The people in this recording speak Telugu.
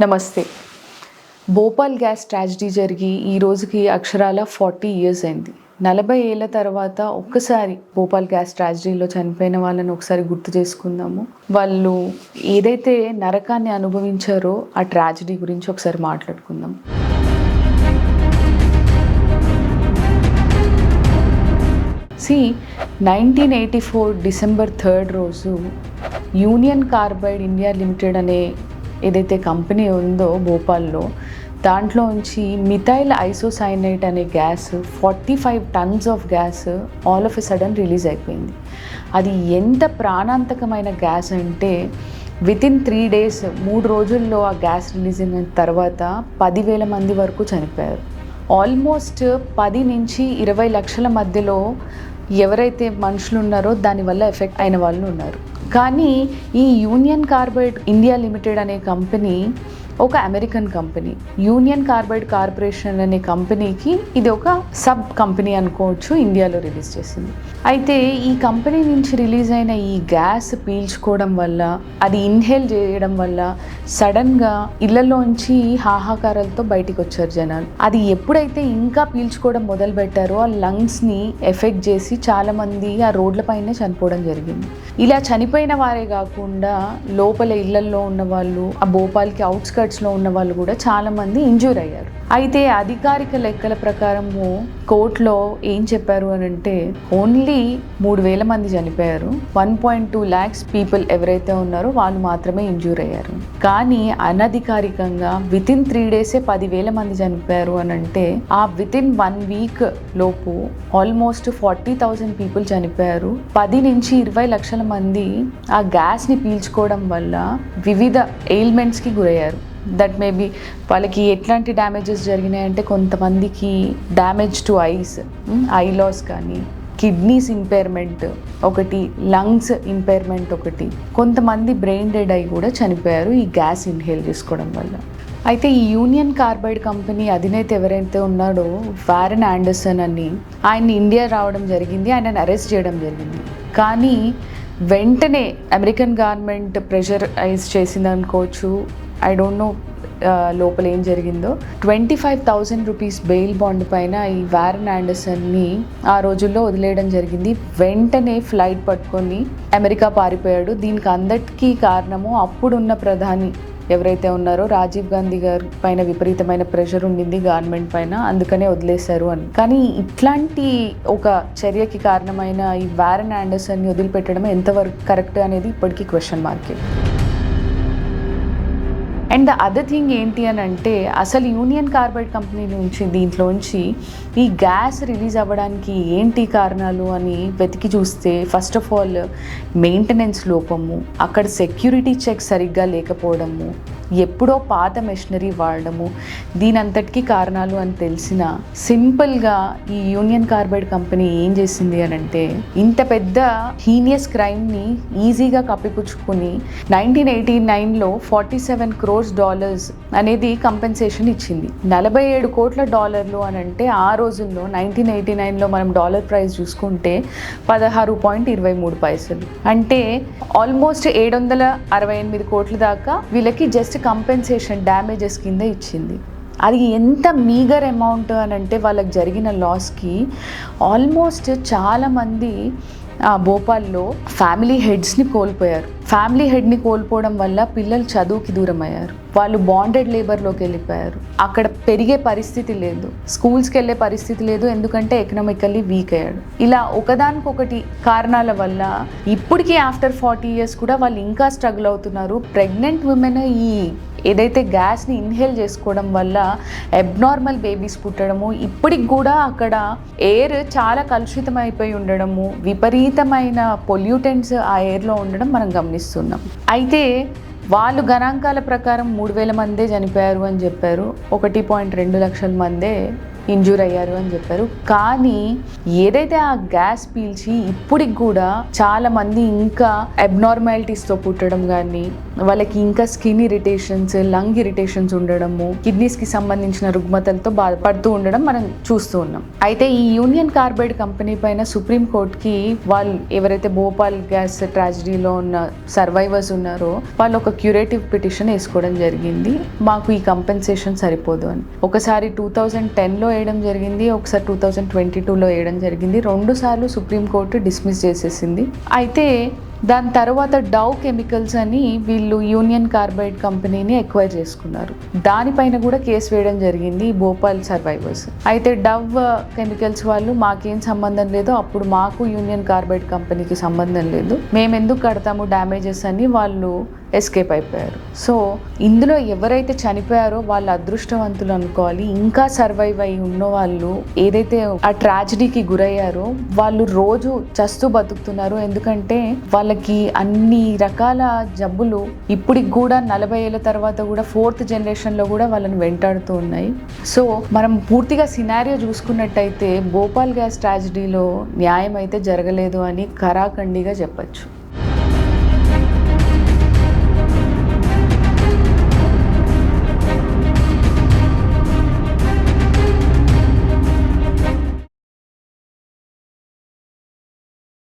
నమస్తే. భోపాల్ గ్యాస్ ట్రాజడీ జరిగి ఈ రోజుకి అక్షరాల 40 ఇయర్స్ అయింది. 40 ఏళ్ల తర్వాత ఒక్కసారి భోపాల్ గ్యాస్ ట్రాజడీలో చనిపోయిన వాళ్ళని ఒకసారి గుర్తు చేసుకుందాము. వాళ్ళు ఏదైతే నరకాన్ని అనుభవించారో ఆ ట్రాజడీ గురించి ఒకసారి మాట్లాడుకుందాం. సి 1984 డిసెంబర్ 3 రోజు యూనియన్ కార్బైడ్ ఇండియా లిమిటెడ్ అనే ఏదైతే కంపెనీ ఉందో భోపాల్లో, దాంట్లో నుంచి మిథైల్ ఐసోసైనేట్ అనే gas 45 tons of gas all of a sudden release అయిపోయింది. అది ఎంత ప్రాణాంతకమైన గ్యాస్ అంటే వితిన్ 3 days 3 రోజుల్లో ఆ గ్యాస్ రిలీజ్ అయిన తర్వాత 10,000 మంది వరకు చనిపోయారు. ఆల్మోస్ట్ 10 నుంచి 20 లక్షల మధ్యలో ఎవరైతే మనుషులు ఉన్నారో దానివల్ల ఎఫెక్ట్ అయిన వాళ్ళు ఉన్నారు. కానీ ఈ యూనియన్ కార్బైడ్ ఇండియా లిమిటెడ్ అనే కంపెనీ ఒక American company. Union carbide corporation అనే కంపెనీకి ఇది ఒక సబ్ కంపెనీ అనుకోవచ్చు, ఇండియాలో రిలీజ్ చేసింది. అయితే ఈ కంపెనీ నుంచి రిలీజ్ అయిన ఈ గ్యాస్ పీల్చుకోవడం వల్ల, అది ఇన్హేల్ చేయడం వల్ల సడన్గా ఇళ్లలోంచి హాహాకారాలతో బయటికి వచ్చారు జనాలు. అది ఎప్పుడైతే ఇంకా పీల్చుకోవడం మొదలు పెట్టారో ఆ లంగ్స్ని ఎఫెక్ట్ చేసి చాలామంది ఆ రోడ్లపైనే చనిపోవడం జరిగింది. ఇలా చనిపోయిన వారే కాకుండా లోపల ఇళ్లల్లో ఉన్న వాళ్ళు, ఆ భోపాల్కి అవుట్స్కర్ట్స్లో ఉన్న వాళ్ళు కూడా చాలామంది ఇంజ్యూర్ అయ్యారు. అయితే అధికారిక లెక్కల ప్రకారము కోర్టులో ఏం చెప్పారు అని అంటే ఓన్లీ 3,000 మంది చనిపోయారు. 1.2 lakhs పీపుల్ ఎవరైతే ఉన్నారో వాళ్ళు మాత్రమే ఇంజ్యూర్ అయ్యారు. కానీ అనధికారికంగా వితిన్ 3 days 10,000 మంది చనిపోయారు అని అంటే ఆ వితిన్ 1 week లోపు ఆల్మోస్ట్ 40,000 పీపుల్ చనిపోయారు. 10 నుంచి 20 లక్షల మంది ఆ గ్యాస్ని పీల్చుకోవడం వల్ల వివిధ ఎయిల్మెంట్స్కి గురయ్యారు. దట్ మేబీ వాళ్ళకి ఎట్లాంటి డ్యామేజెస్ జరిగినాయంటే కొంతమందికి డ్యామేజ్ టు ఐ లాస్ కానీ, కిడ్నీస్ ఇంపైర్మెంట్ ఒకటి, లంగ్స్ ఇంపైర్మెంట్ ఒకటి, కొంతమంది బ్రెయిన్ డెడ్ అయి కూడా చనిపోయారు ఈ గ్యాస్ ఇన్హేల్ చేసుకోవడం వల్ల. అయితే ఈ యూనియన్ కార్బైడ్ కంపెనీ అధినేత ఎవరైతే ఉన్నాడో వారెన్ ఆండర్సన్ అని, ఆయన్ని ఇండియా రావడం జరిగింది, ఆయనను అరెస్ట్ చేయడం జరిగింది. కానీ వెంటనే అమెరికన్ గవర్నమెంట్ ప్రెషరైజ్ చేసింది అనుకోవచ్చు, ఐ డోంట్ నో లోపల ఏం జరిగిందో. 25,000 రూపీస్ బెయిల్ బాండ్ పైన ఈ వారెన్ ఆండర్సన్ని ఆ రోజుల్లో వదిలేయడం జరిగింది. వెంటనే ఫ్లైట్ పట్టుకొని అమెరికా పారిపోయాడు. దీనికి అందరికీ కారణము అప్పుడున్న ప్రధాని ఎవరైతే ఉన్నారో రాజీవ్ గాంధీ గారి పైన విపరీతమైన ప్రెషర్ ఉండింది గవర్నమెంట్ పైన, అందుకనే వదిలేశారు అని. కానీ ఇట్లాంటి ఒక చర్యకి కారణమైన ఈ వారెన్ ఆండర్సన్ని వదిలిపెట్టడం ఎంతవరకు కరెక్ట్ అనేది ఇప్పటికీ క్వశ్చన్ మార్కే. అండ్ ద అదర్ థింగ్ ఏంటి అని అంటే అసలు యూనియన్ కార్బైడ్ కంపెనీ నుంచి దీంట్లోంచి ఈ గ్యాస్ రిలీజ్ అవ్వడానికి ఏంటి కారణాలు అని వెతికి చూస్తే ఫస్ట్ ఆఫ్ ఆల్ మెయింటెనెన్స్ లోపము, అక్కడ సెక్యూరిటీ చెక్ సరిగ్గా లేకపోవడము, ఎప్పుడో పాత మెషినరీ వాడడము, దీనంతటికీ కారణాలు అని తెలిసిన సింపుల్గా ఈ యూనియన్ కార్బైడ్ కంపెనీ ఏం చేసింది అని అంటే ఇంత పెద్ద హీనియస్ క్రైమ్ని ఈజీగా కప్పిపుచ్చుకొని 1989లో $47 crores అనేది కంపెన్సేషన్ ఇచ్చింది. $47 కోట్ల అని అంటే ఆ రోజుల్లో 1989లో మనం డాలర్ ప్రైస్ చూసుకుంటే 16.23 అంటే ఆల్మోస్ట్ 768 కోట్ల దాకా వీళ్ళకి జస్ట్ కంపెన్సేషన్ డ్యామేజెస్ కింద ఇచ్చింది. అది ఎంత మీగర్ అమౌంట్ అని అంటే వాళ్ళకి జరిగిన లాస్కి ఆల్మోస్ట్ చాలామంది భోపాల్లో ఫ్యామిలీ హెడ్స్ని కోల్పోయారు. ఫ్యామిలీ హెడ్ని కోల్పోవడం వల్ల పిల్లలు చదువుకి దూరం అయ్యారు, వాళ్ళు బాండెడ్ లేబర్లోకి వెళ్ళిపోయారు, అక్కడ పెరిగే పరిస్థితి లేదు, స్కూల్స్కి వెళ్ళే పరిస్థితి లేదు, ఎందుకంటే ఎకనామికల్లీ వీక్ అయ్యాడు. ఇలా ఒకదానికొకటి కారణాల వల్ల ఇప్పటికీ ఆఫ్టర్ 40 years కూడా వాళ్ళు ఇంకా స్ట్రగుల్ అవుతున్నారు. ప్రెగ్నెంట్ ఉమెన్ ఈ ఏదైతే గ్యాస్ని ఇన్హేల్ చేసుకోవడం వల్ల అబ్నార్మల్ బేబీస్ పుట్టడము, ఇప్పటికి కూడా అక్కడ ఎయిర్ చాలా కలుషితం అయిపోయి ఉండడము, విపరీతమైన పొల్యూటెంట్స్ ఆ ఎయిర్లో ఉండడం మనం గమనిస్తున్నాం. అయితే వాళ్ళు గణాంకాల ప్రకారం 3,000 మందే చనిపోయారు అని చెప్పారు. 1.2 లక్షల మందే ఇంజూర్ అయ్యారు అని చెప్పారు. కానీ ఏదైతే ఆ గ్యాస్ పీల్చి ఇప్పటికి కూడా చాలా మంది ఇంకా అబ్నార్మాలిటీస్తో పుట్టడం కానీ, వాళ్ళకి ఇంకా స్కిన్ ఇరిటేషన్స్, లంగ్ ఇరిటేషన్స్ ఉండడము, కిడ్నీస్కి సంబంధించిన రుగ్మతలతో బాధపడుతూ ఉండడం మనం చూస్తూ ఉన్నాం. అయితే ఈ యూనియన్ కార్బైడ్ కంపెనీ పైన సుప్రీంకోర్టుకి వాళ్ళు ఎవరైతే భోపాల్ గ్యాస్ ట్రాజడీలో ఉన్న సర్వైవర్స్ ఉన్నారో వాళ్ళు ఒక క్యూరేటివ్ పిటిషన్ వేసుకోవడం జరిగింది. మాకు ఈ కంపెన్సేషన్ సరిపోదు అని. ఒకసారి 2010లో వేయడం జరిగింది, ఒకసారి 2022లో వేయడం జరిగింది. 2 సార్లు సుప్రీంకోర్టు డిస్మిస్ చేసేసింది. అయితే దాని తర్వాత డవ్ కెమికల్స్ అని వీళ్ళు యూనియన్ కార్బైడ్ కంపెనీని ఎక్వైర్ చేసుకున్నారు. దానిపైన కూడా కేసు వేయడం జరిగింది భోపాల్ సర్వైవర్స్. అయితే డవ్ కెమికల్స్ వాళ్ళు మాకేం సంబంధం లేదు, అప్పుడు మాకు యూనియన్ కార్బైడ్ కంపెనీకి సంబంధం లేదు, మేము ఎందుకు కడతాము డ్యామేజెస్ అని వాళ్ళు ఎస్కేప్ అయిపోయారు. సో ఇందులో ఎవరైతే చనిపోయారో వాళ్ళు అదృష్టవంతులు అనుకోవాలి. ఇంకా సర్వైవ్ అయి ఉన్న వాళ్ళు ఏదైతే ఆ ట్రాజడీకి గురయ్యారో వాళ్ళు రోజు చస్తూ బతుకుతున్నారు. ఎందుకంటే వాళ్ళకి అన్ని రకాల జబ్బులు ఇప్పటికి కూడా 40 ఏళ్ళ తర్వాత కూడా 4th జనరేషన్లో కూడా వాళ్ళని వెంటాడుతూ ఉన్నాయి. సో మనం పూర్తిగా సినారియో చూసుకున్నట్టయితే భోపాల్ గ్యాస్ ట్రాజడీలో న్యాయం అయితే జరగలేదు అని ఖరాఖండిగా చెప్పచ్చు.